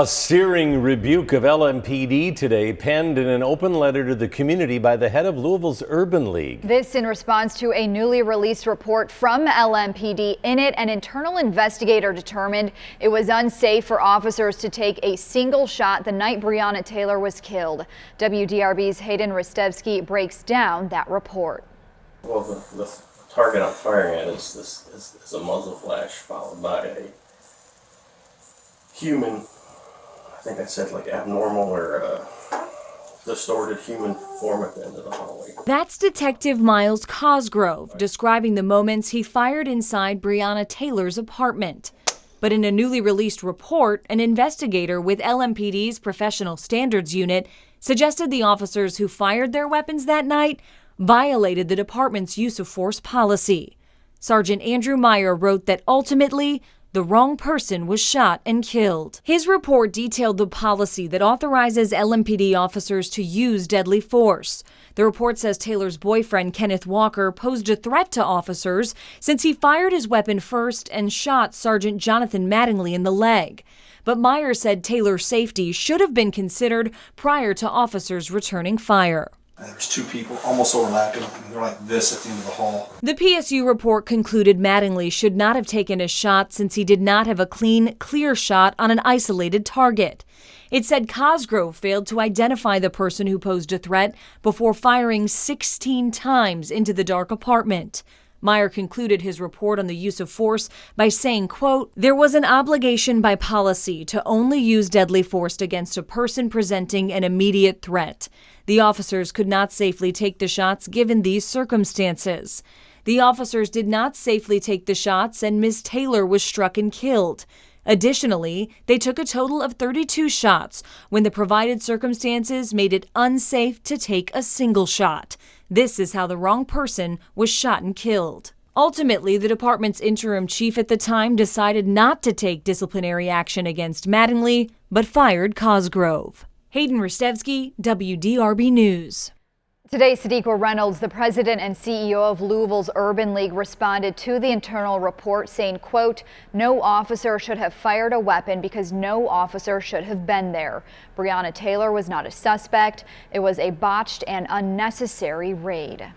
A searing rebuke of LMPD today, penned in an open letter to the community by the head of Louisville's Urban League. This in response to a newly released report from LMPD. In it, an internal investigator determined it was unsafe for officers to take a single shot the night Breonna Taylor was killed. WDRB's Hayden Ristevsky breaks down that report. Well, the target I'm firing at is a muzzle flash followed by a human, I think I said like abnormal or distorted human form at the end of the hallway. That's Detective Miles Cosgrove describing the moments he fired inside Breonna Taylor's apartment. But in a newly released report, an investigator with LMPD's Professional Standards Unit suggested the officers who fired their weapons that night violated the department's use of force policy. Sergeant Andrew Meyer wrote that ultimately, the wrong person was shot and killed. His report detailed the policy that authorizes LMPD officers to use deadly force. The report says Taylor's boyfriend, Kenneth Walker, posed a threat to officers since he fired his weapon first and shot Sergeant Jonathan Mattingly in the leg. But Meyer said Taylor's safety should have been considered prior to officers returning fire. There's two people almost overlapping, and they're like this at the end of the hall. The PSU report concluded Mattingly should not have taken a shot since he did not have a clean, clear shot on an isolated target. It said Cosgrove failed to identify the person who posed a threat before firing 16 times into the dark apartment. Meyer concluded his report on the use of force by saying, quote, "There was an obligation by policy to only use deadly force against a person presenting an immediate threat. The officers could not safely take the shots given these circumstances. The officers did not safely take the shots and Ms. Taylor was struck and killed. Additionally, they took a total of 32 shots when the provided circumstances made it unsafe to take a single shot. This is how the wrong person was shot and killed." Ultimately, the department's interim chief at the time decided not to take disciplinary action against Mattingly, but fired Cosgrove. Hayden Ristevsky, WDRB News. Today, Sadiqa Reynolds, the president and CEO of Louisville's Urban League, responded to the internal report saying, quote, "No officer should have fired a weapon because no officer should have been there. Breonna Taylor was not a suspect. It was a botched and unnecessary raid."